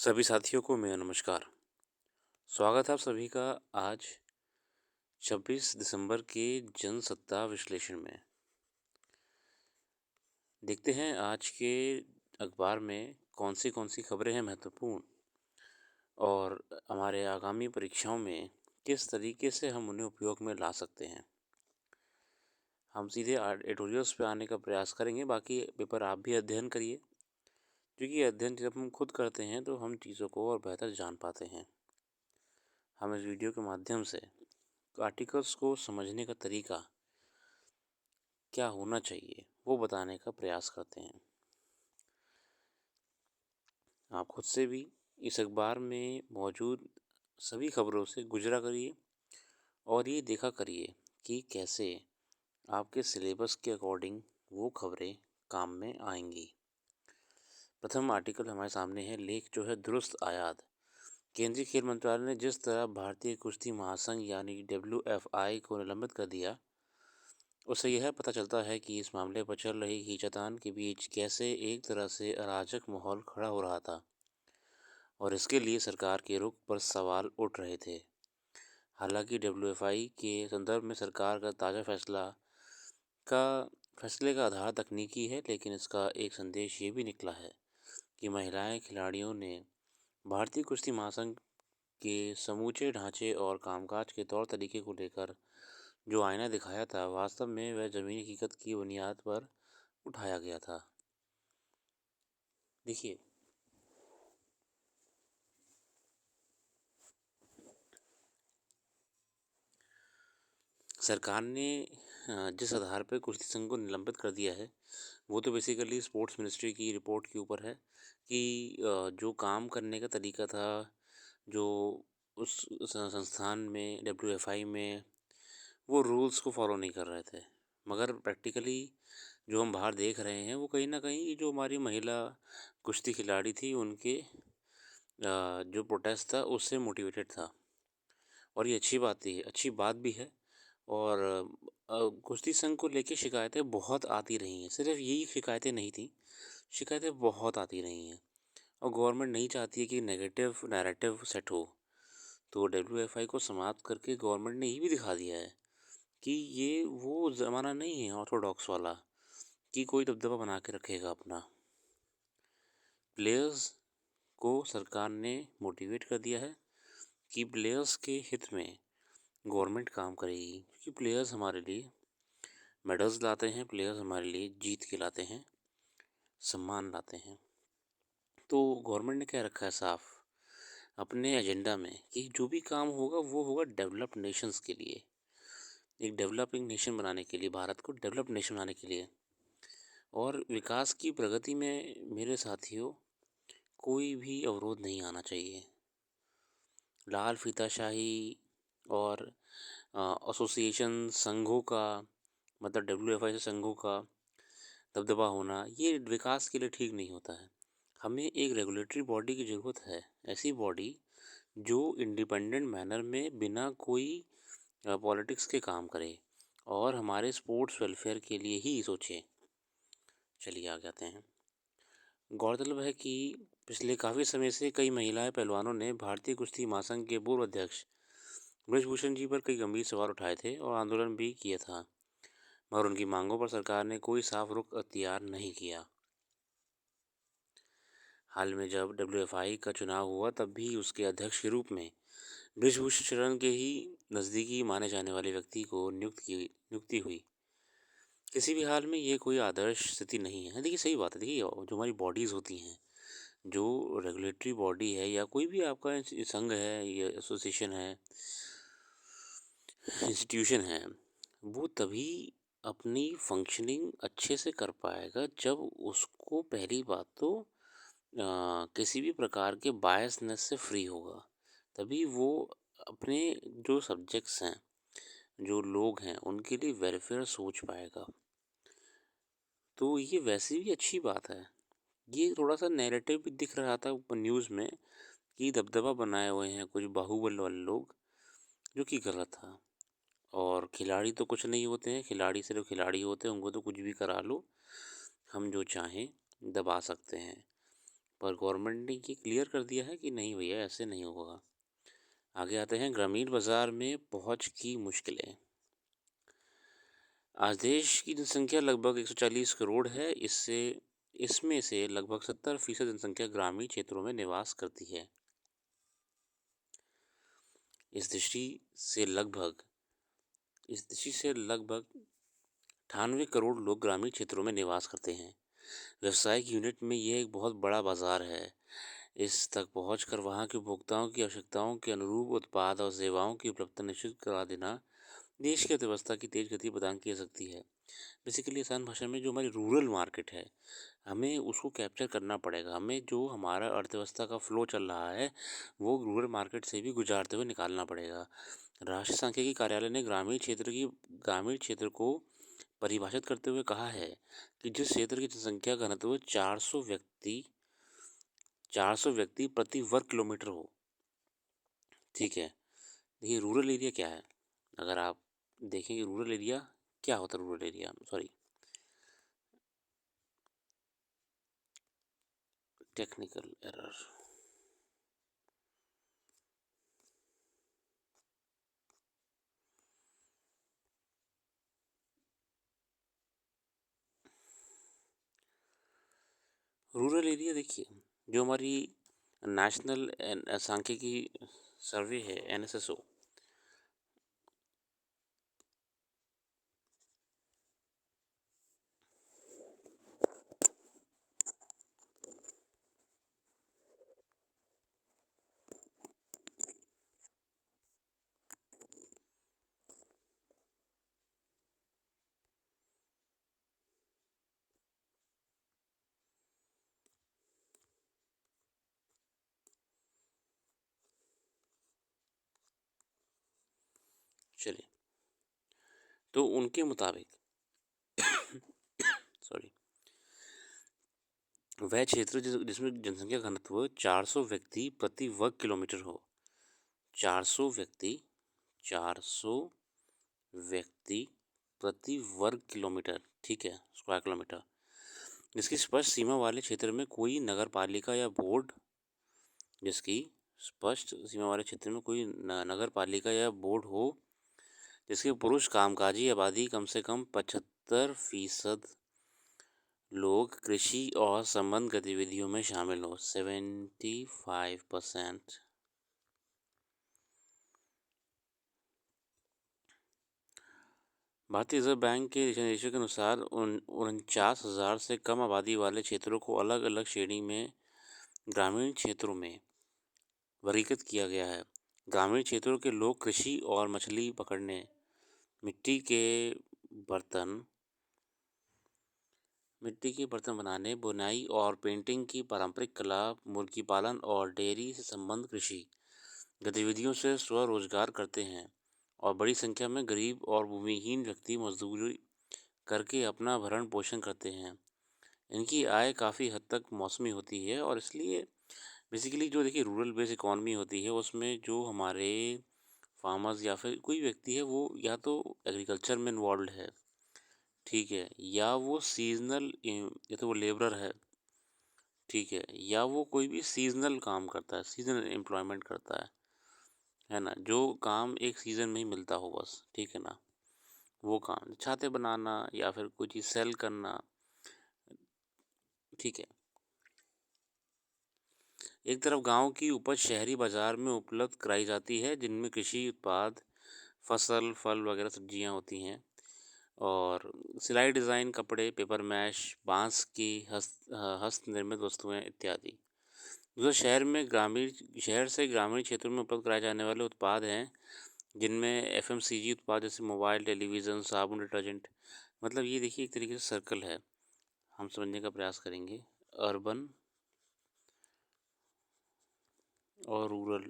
सभी साथियों को मेरा नमस्कार। स्वागत है आप सभी का आज 26 दिसंबर के जनसत्ता विश्लेषण में। देखते हैं आज के अखबार में कौन सी खबरें हैं महत्वपूर्ण और हमारे आगामी परीक्षाओं में किस तरीके से हम उन्हें उपयोग में ला सकते हैं। हम सीधे एडिटोरियल्स पे आने का प्रयास करेंगे, बाकी पेपर आप भी अध्ययन करिए, क्योंकि अध्ययन जब हम खुद करते हैं तो हम चीज़ों को और बेहतर जान पाते हैं। हम इस वीडियो के माध्यम से आर्टिकल्स को समझने का तरीका क्या होना चाहिए वो बताने का प्रयास करते हैं। आप खुद से भी इस अखबार में मौजूद सभी खबरों से गुजरा करिए और ये देखा करिए कि कैसे आपके सिलेबस के अकॉर्डिंग वो खबरें काम में आएंगी। प्रथम आर्टिकल हमारे सामने है, लेख जो है दुरुस्त आयात। केंद्रीय खेल मंत्रालय ने जिस तरह भारतीय कुश्ती महासंघ यानी WFI को निलंबित कर दिया, उससे यह पता चलता है कि इस मामले पर चल रही खींचातान के बीच कैसे एक तरह से अराजक माहौल खड़ा हो रहा था और इसके लिए सरकार के रुख पर सवाल उठ रहे थे। हालांकि WFI के संदर्भ में सरकार का ताज़ा का फैसले का आधार तकनीकी है, लेकिन इसका एक संदेश ये भी निकला है कि महिलाएं खिलाड़ियों ने भारतीय कुश्ती महासंघ के समूचे ढांचे और कामकाज के तौर तरीके को लेकर जो आईना दिखाया था, वास्तव में वह ज़मीनी हकीकत की बुनियाद पर उठाया गया था। देखिए, सरकार ने जिस आधार पर कुश्ती संघ को निलंबित कर दिया है, वो तो बेसिकली स्पोर्ट्स मिनिस्ट्री की रिपोर्ट के ऊपर है कि जो काम करने का तरीका था, जो उस संस्थान में WFI में वो रूल्स को फॉलो नहीं कर रहे थे। मगर प्रैक्टिकली जो हम बाहर देख रहे हैं वो कहीं ना कहीं जो हमारी महिला कुश्ती खिलाड़ी थी उनके जो प्रोटेस्ट था उससे मोटिवेटेड था और ये अच्छी बात भी है। और कुश्ती संघ को लेके शिकायतें बहुत आती रही हैं, सिर्फ यही शिकायतें नहीं थी, शिकायतें बहुत आती रही हैं और गवर्नमेंट नहीं चाहती है कि नेगेटिव नैरेटिव सेट हो। तो WFI को समाप्त करके गवर्नमेंट ने ये भी दिखा दिया है कि ये वो ज़माना नहीं है ऑर्थोडॉक्स वाला कि कोई दबदबा बना के रखेगा अपना। प्लेयर्स को सरकार ने मोटिवेट कर दिया है कि प्लेयर्स के हित में गवर्नमेंट काम करेगी, क्योंकि प्लेयर्स हमारे लिए मेडल्स लाते हैं, प्लेयर्स हमारे लिए जीत के लाते हैं, सम्मान लाते हैं। तो गवर्नमेंट ने क्या रखा है साफ अपने एजेंडा में कि जो भी काम होगा वो होगा डेवलप्ड नेशंस के लिए, एक डेवलपिंग नेशन बनाने के लिए, भारत को डेवलप्ड नेशन बनाने के लिए। और विकास की प्रगति में मेरे साथियों कोई भी अवरोध नहीं आना चाहिए। लाल फीताशाही और एसोसिएशन संघों का, मतलब WFI से संघों का दबदबा होना, ये विकास के लिए ठीक नहीं होता है। हमें एक रेगुलेटरी बॉडी की ज़रूरत है, ऐसी बॉडी जो इंडिपेंडेंट मैनर में बिना कोई पॉलिटिक्स के काम करे और हमारे स्पोर्ट्स वेलफेयर के लिए ही सोचे। चलिए आगे आते हैं। गौरतलब है कि पिछले काफ़ी समय से कई महिलाएं पहलवानों ने भारतीय कुश्ती महासंघ के पूर्व अध्यक्ष ब्रजभूषण जी पर कई गंभीर सवाल उठाए थे और आंदोलन भी किया था, मगर उनकी मांगों पर सरकार ने कोई साफ रुख अख्तियार नहीं किया। हाल में जब WFI का चुनाव हुआ तब भी उसके अध्यक्ष के रूप में ब्रजभूषण शरण के ही नज़दीकी माने जाने वाले व्यक्ति को नियुक्ति हुई। किसी भी हाल में ये कोई आदर्श स्थिति नहीं है। देखिए, सही बात है। देखिए, जो हमारी बॉडीज़ होती हैं, जो रेगुलेटरी बॉडी है या कोई भी आपका संघ है या एसोसिएशन है, इंस्टीट्यूशन है, वो तभी अपनी फंक्शनिंग अच्छे से कर पाएगा जब उसको पहली बात तो किसी भी प्रकार के बायसनेस से फ्री होगा। तभी वो अपने जो सब्जेक्ट्स हैं, जो लोग हैं, उनके लिए वेलफेयर सोच पाएगा। तो ये वैसे भी अच्छी बात है। ये थोड़ा सा नैरेटिव भी दिख रहा था न्यूज़ में कि दबदबा बनाए हुए हैं कुछ बाहुबल वाले लोग, जो कि गलत था। और खिलाड़ी तो कुछ नहीं होते हैं, खिलाड़ी सिर्फ खिलाड़ी होते हैं, उनको तो कुछ भी करा लो, हम जो चाहें दबा सकते हैं। पर गवर्नमेंट ने ये क्लियर कर दिया है कि नहीं भैया, ऐसे नहीं होगा। आगे आते हैं ग्रामीण बाजार में पहुंच की मुश्किलें। आज देश की जनसंख्या लगभग 140 करोड़ है। इसमें से लगभग 70% जनसंख्या ग्रामीण क्षेत्रों में निवास करती है। इस दृष्टि से लगभग 98 करोड़ लोग ग्रामीण क्षेत्रों में निवास करते हैं। व्यावसायिक यूनिट में यह एक बहुत बड़ा बाजार है। इस तक पहुंचकर वहां के उपभोक्ताओं की आवश्यकताओं के अनुरूप उत्पाद और सेवाओं की उपलब्धता निश्चित करा देना देश की अर्थव्यवस्था की तेज गति प्रदान की जा सकती है। बेसिकली आसान भाषा में जो हमारी रूरल मार्केट है, हमें उसको कैप्चर करना पड़ेगा। हमें जो हमारा अर्थव्यवस्था का फ्लो चल रहा है वो रूरल मार्केट से भी गुजारते हुए निकालना पड़ेगा। राष्ट्रीय सांख्यिकी कार्यालय ने ग्रामीण क्षेत्र को परिभाषित करते हुए कहा है कि जिस क्षेत्र की जनसंख्या घनत्व 400 व्यक्ति प्रति वर्ग किलोमीटर हो। ठीक है, देखिए रूरल एरिया क्या है। अगर आप देखें कि रूरल एरिया क्या होता है, rural area sorry technical error. Rural area देखिए, जो हमारी नेशनल सांख्यिकी सर्वे है NSSO, चलिए, तो उनके मुताबिक सॉरी वह क्षेत्र जिसमें जनसंख्या घनत्व 400 व्यक्ति प्रति वर्ग किलोमीटर हो। 400 व्यक्ति 400 व्यक्ति प्रति वर्ग किलोमीटर, ठीक है, स्क्वायर किलोमीटर, जिसकी स्पष्ट सीमा वाले क्षेत्र में कोई नगर पालिका या बोर्ड जिसकी स्पष्ट सीमा वाले क्षेत्र में कोई नगर पालिका या बोर्ड हो, जिसके पुरुष कामकाजी आबादी कम से कम 75% लोग कृषि और संबंध गतिविधियों में शामिल हो। 75%। भारतीय रिजर्व बैंक के दिशा निर्देशों के अनुसार 49,000 से कम आबादी वाले क्षेत्रों को अलग अलग श्रेणी में ग्रामीण क्षेत्रों में वर्गीकृत किया गया है। ग्रामीण क्षेत्रों के लोग कृषि और मछली पकड़ने, मिट्टी के बर्तन बनाने, बुनाई और पेंटिंग की पारंपरिक कला, मुर्गी पालन और डेयरी से संबंध कृषि गतिविधियों से स्वरोजगार करते हैं और बड़ी संख्या में गरीब और भूमिहीन व्यक्ति मजदूरी करके अपना भरण पोषण करते हैं। इनकी आय काफ़ी हद तक मौसमी होती है और इसलिए बेसिकली जो देखिए रूरल बेस इकॉनमी होती है उसमें जो हमारे फार्मर्स या फिर कोई व्यक्ति है वो या तो एग्रीकल्चर में इन्वॉल्व है, ठीक है, या वो सीजनल या तो वो लेबरर है, ठीक है, या वो कोई भी सीजनल काम करता है, सीजनल एम्प्लॉयमेंट करता है ना, जो काम एक सीज़न में ही मिलता हो बस, ठीक है ना, वो काम छाते बनाना या फिर कोई चीज़ सेल करना, ठीक है। एक तरफ गांव की उपज शहरी बाजार में उपलब्ध कराई जाती है जिनमें कृषि उत्पाद, फसल, फल वगैरह सब्जियां होती हैं, और सिलाई डिज़ाइन, कपड़े, पेपर मैश, बांस की हस्त निर्मित वस्तुएं इत्यादि। जो शहर से ग्रामीण क्षेत्रों में उपलब्ध कराए जाने वाले उत्पाद हैं, जिनमें FMCG उत्पाद जैसे मोबाइल, टेलीविज़न, साबुन, डिटर्जेंट, मतलब ये देखिए एक तरीके से सर्कल है, हम समझने का प्रयास करेंगे। अर्बन और रूरल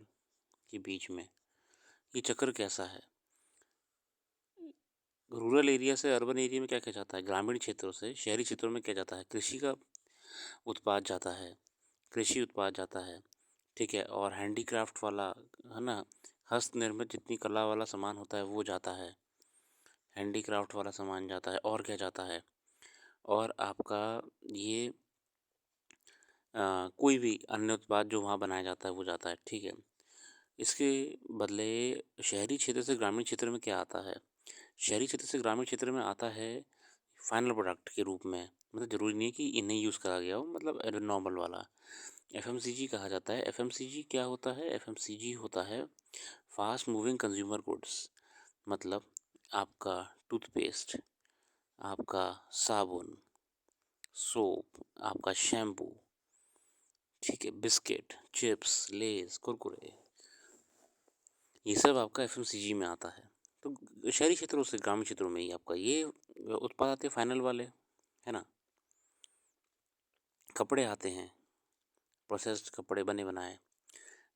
के बीच में ये चक्र कैसा है। रूरल एरिया से अर्बन एरिया में क्या क्या जाता है, ग्रामीण क्षेत्रों से शहरी क्षेत्रों में क्या जाता है, कृषि का उत्पाद जाता है, कृषि उत्पाद जाता है, ठीक है, और हैंडीक्राफ्ट वाला, है ना, हस्त निर्मित जितनी कला वाला सामान होता है वो जाता है, हैंडीक्राफ्ट वाला सामान जाता है। और क्या जाता है, और आपका ये कोई भी अन्य उत्पाद जो वहाँ बनाया जाता है वो जाता है, ठीक है। इसके बदले शहरी क्षेत्र से ग्रामीण क्षेत्र में क्या आता है? शहरी क्षेत्र से ग्रामीण क्षेत्र में आता है फाइनल प्रोडक्ट के रूप में, मतलब ज़रूरी नहीं है कि इन्हें यूज़ करा गया हो, मतलब नॉर्मल वाला एफएमसीजी कहा जाता है। एफएमसीजी क्या होता है? एफएमसीजी होता है फास्ट मूविंग कंज्यूमर गुड्स। मतलब आपका टूथपेस्ट, आपका साबुन, सोप, आपका शैम्पू, ठीक है, बिस्किट, चिप्स, लेज, कुरकुरे, ये सब आपका एफएमसीजी में आता है। तो शहरी क्षेत्रों से ग्रामीण क्षेत्रों में ही आपका ये उत्पाद आते हैं फाइनल वाले, है ना। कपड़े आते हैं, प्रोसेस्ड कपड़े बने बनाए।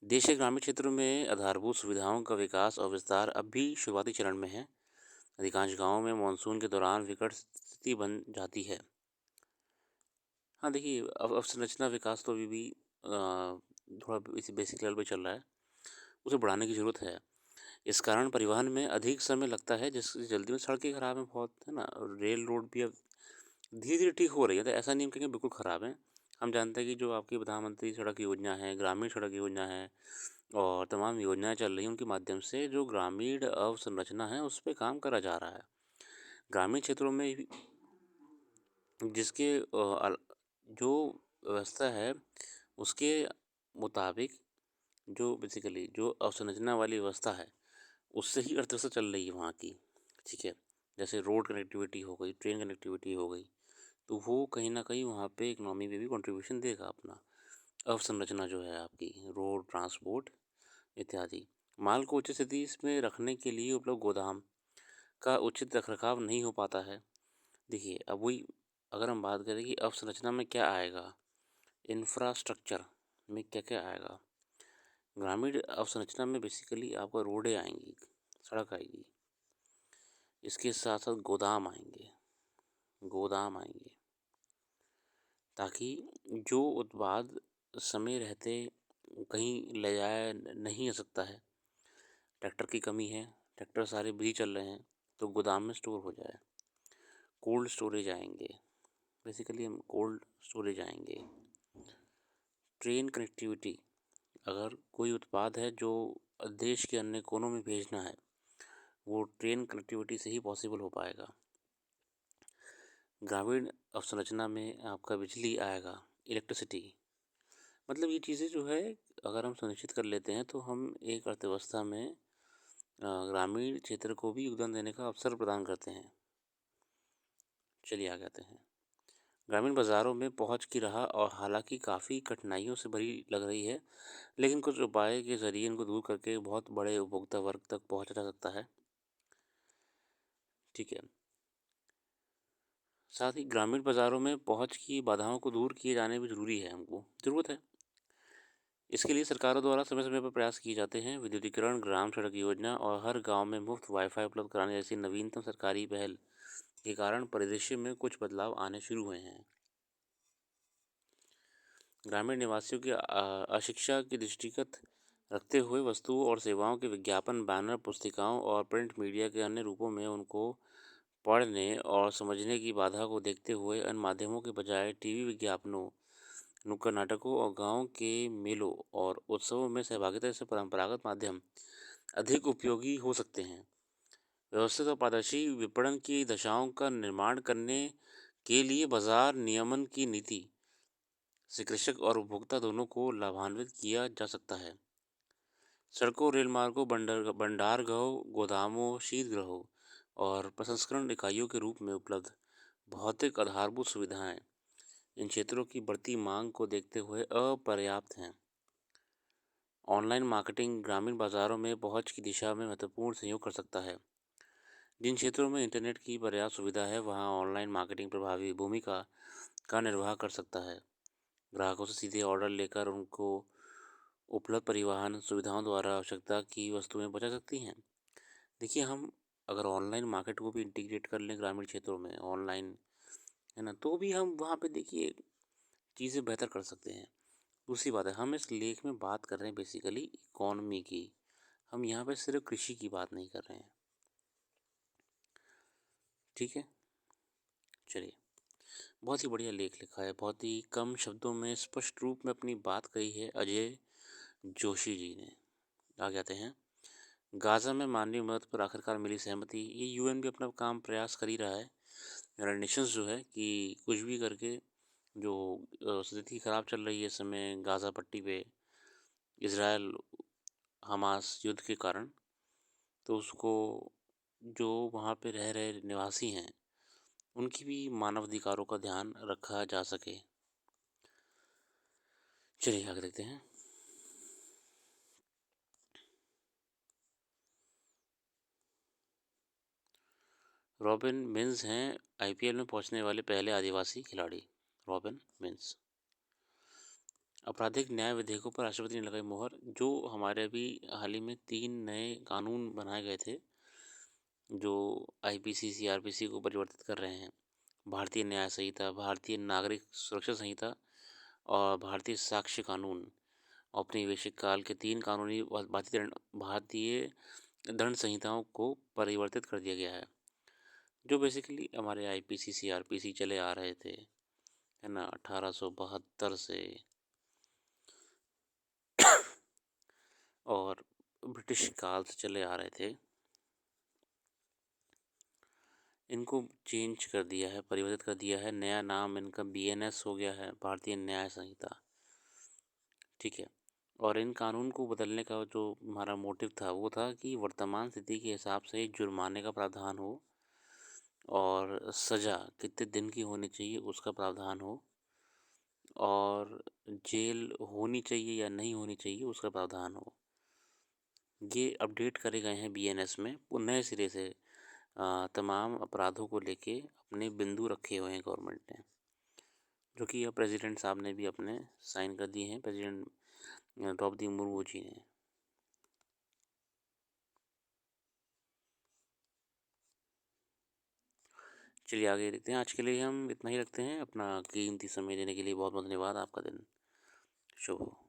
देश के ग्रामीण क्षेत्रों में आधारभूत सुविधाओं का विकास और विस्तार अब भी शुरुआती चरण में है। अधिकांश गांवों में मानसून के दौरान विकट स्थिति बन जाती है। हाँ देखिए, अवसंरचना विकास तो अभी भी थोड़ा इसी बेसिक लेवल पे चल रहा है, उसे बढ़ाने की ज़रूरत है। इस कारण परिवहन में अधिक समय लगता है, जिससे जल्दी में सड़कें ख़राब हैं बहुत, है ना। और रेल रोड भी अब धीरे धीरे ठीक हो रही है, तो ऐसा नहीं कहेंगे बिल्कुल ख़राब है। हम जानते हैं कि जो आपकी प्रधानमंत्री सड़क योजना है, ग्रामीण सड़क योजना है और तमाम योजनाएं चल रही हैं, उनके माध्यम से जो ग्रामीण अवसंरचना है उस पर काम करा जा रहा है। ग्रामीण क्षेत्रों में जिसके जो व्यवस्था है उसके मुताबिक, जो बेसिकली जो अवसंरचना वाली व्यवस्था है उससे ही अर्थव्यवस्था चल रही है वहाँ की, ठीक है। जैसे रोड कनेक्टिविटी हो गई, ट्रेन कनेक्टिविटी हो गई, तो वो कहीं ना कहीं वहाँ पे इकोनॉमी में भी कंट्रीब्यूशन देगा अपना। अवसंरचना जो है आपकी, रोड, ट्रांसपोर्ट इत्यादि। माल को उचित स्थिति इसमें रखने के लिए उपलब्ध गोदाम का उचित रखरखाव नहीं हो पाता है। देखिए अब वही, अगर हम बात करें कि अवसंरचना में क्या आएगा, इंफ्रास्ट्रक्चर में क्या क्या आएगा। ग्रामीण अवसंरचना में बेसिकली आपका रोडें आएंगी, सड़क आएगी, इसके साथ साथ गोदाम आएंगे, गोदाम आएंगे ताकि जो उत्पाद समय रहते कहीं ले जाया नहीं जा सकता है, ट्रैक्टर की कमी है, ट्रैक्टर सारे भी चल रहे हैं, तो गोदाम में स्टोर हो जाए। कोल्ड स्टोरेज आएंगे, बेसिकली हम कोल्ड स्टोरेज आएंगे। ट्रेन कनेक्टिविटी, अगर कोई उत्पाद है जो देश के अन्य कोनों में भेजना है, वो ट्रेन कनेक्टिविटी से ही पॉसिबल हो पाएगा। ग्रामीण अवसंरचना में आपका बिजली आएगा, इलेक्ट्रिसिटी। मतलब ये चीज़ें जो है अगर हम सुनिश्चित कर लेते हैं तो हम एक अर्थव्यवस्था में ग्रामीण क्षेत्र को भी योगदान देने का अवसर प्रदान करते हैं। चलिए आगे आते हैं। ग्रामीण बाज़ारों में पहुंच की राह और हालांकि काफ़ी कठिनाइयों से भरी लग रही है, लेकिन कुछ उपाय के ज़रिए इनको दूर करके बहुत बड़े उपभोक्ता वर्ग तक पहुंचा जा सकता है, ठीक है। साथ ही ग्रामीण बाज़ारों में पहुंच की बाधाओं को दूर किए जाने भी ज़रूरी है, हमको ज़रूरत है। इसके लिए सरकारों द्वारा समय समय पर प्रयास किए जाते हैं। विद्युतीकरण, ग्राम सड़क योजना और हर गांव में मुफ्त वाईफाई उपलब्ध कराने जैसी नवीनतम सरकारी पहल के कारण परिदृश्य में कुछ बदलाव आने शुरू हुए हैं। ग्रामीण निवासियों की अशिक्षा की दृष्टिगत रखते हुए वस्तुओं और सेवाओं के विज्ञापन, बैनर, पुस्तिकाओं और प्रिंट मीडिया के अन्य रूपों में उनको पढ़ने और समझने की बाधा को देखते हुए अन्य माध्यमों के बजाय टीवी विज्ञापनों, नुक्कड़ नाटकों और गांव के मेलों और उत्सवों में सहभागिता जैसे परंपरागत माध्यम अधिक उपयोगी हो सकते हैं। व्यवस्थित और पारदर्शी विपणन की दशाओं का निर्माण करने के लिए बाजार नियमन की नीति से कृषक और उपभोक्ता दोनों को लाभान्वित किया जा सकता है। सड़कों, रेल मार्गों, भंडारगृहों, गोदामों, शीतगृहों और प्रसंस्करण इकाइयों के रूप में उपलब्ध भौतिक आधारभूत सुविधाएं इन क्षेत्रों की बढ़ती मांग को देखते हुए अपर्याप्त हैं। ऑनलाइन मार्केटिंग ग्रामीण बाजारों में पहुंच की दिशा में महत्वपूर्ण सहयोग कर सकता है। जिन क्षेत्रों में इंटरनेट की पर्याप्त सुविधा है, वहां ऑनलाइन मार्केटिंग प्रभावी भूमिका का निर्वाह कर सकता है। ग्राहकों से सीधे ऑर्डर लेकर उनको उपलब्ध परिवहन सुविधाओं द्वारा आवश्यकता की वस्तुएं पहुंचा सकती हैं। देखिए हम अगर ऑनलाइन मार्केट को भी इंटीग्रेट कर लें ग्रामीण क्षेत्रों में ऑनलाइन, है ना, तो भी हम वहाँ पे देखिए चीज़ें बेहतर कर सकते हैं। दूसरी बात है, हम इस लेख में बात कर रहे हैं बेसिकली इकॉनमी की, हम यहाँ पे सिर्फ कृषि की बात नहीं कर रहे हैं, ठीक है। चलिए, बहुत ही बढ़िया लेख लिखा है, बहुत ही कम शब्दों में स्पष्ट रूप में अपनी बात कही है अजय जोशी जी ने। आगे आते हैं। गाज़ा में मानवीय मदद पर आखिरकार मिली सहमति। ये यूएन भी अपना काम प्रयास कर ही रहा है। यूनाइटेड नेशंस जो है कि कुछ भी करके जो स्थिति ख़राब चल रही है इस समय गाज़ा पट्टी पे, इज़राइल हमास युद्ध के कारण, तो उसको जो वहाँ पे रह रहे निवासी हैं उनकी भी मानवाधिकारों का ध्यान रखा जा सके। चलिए आगे देखते हैं। रॉबिन मिन्स हैं आईपीएल में पहुंचने वाले पहले आदिवासी खिलाड़ी। Robin mince. आपराधिक न्याय विधेयकों पर राष्ट्रपति ने लगाई मोहर। जो हमारे अभी हाल ही में 3 नए कानून बनाए गए थे जो आईपीसी सीआरपीसी को परिवर्तित कर रहे हैं। भारतीय न्याय संहिता, भारतीय नागरिक सुरक्षा संहिता और भारतीय साक्ष्य कानून। औपनिवेशिक काल के 3 कानूनी भारतीय दंड संहिताओं को परिवर्तित कर दिया गया है, जो बेसिकली हमारे आईपीसी सीआरपीसी चले आ रहे थे, है ना, 1872 से और ब्रिटिश काल से चले आ रहे थे। इनको चेंज कर दिया है, परिवर्तित कर दिया है। नया नाम इनका बीएनएस हो गया है, भारतीय न्याय संहिता। ठीक है। और इन कानून को बदलने का जो हमारा मोटिव था वो था कि वर्तमान स्थिति के हिसाब से जुर्माने का प्रावधान हो और सज़ा कितने दिन की होनी चाहिए उसका प्रावधान हो और जेल होनी चाहिए या नहीं होनी चाहिए उसका प्रावधान हो। ये अपडेट करे गए हैं बीएनएस में। वो नए सिरे से तमाम अपराधों को लेके अपने बिंदु रखे हुए हैं गवर्नमेंट ने, जो कि अब प्रेसिडेंट साहब ने भी अपने साइन कर दिए हैं, प्रेसिडेंट द्रौपदी मुर्मू जी ने। चलिए आगे देखते हैं। आज के लिए हम इतना ही रखते हैं। अपना कीमती समय देने के लिए बहुत बहुत धन्यवाद। आपका दिन शुभ हो।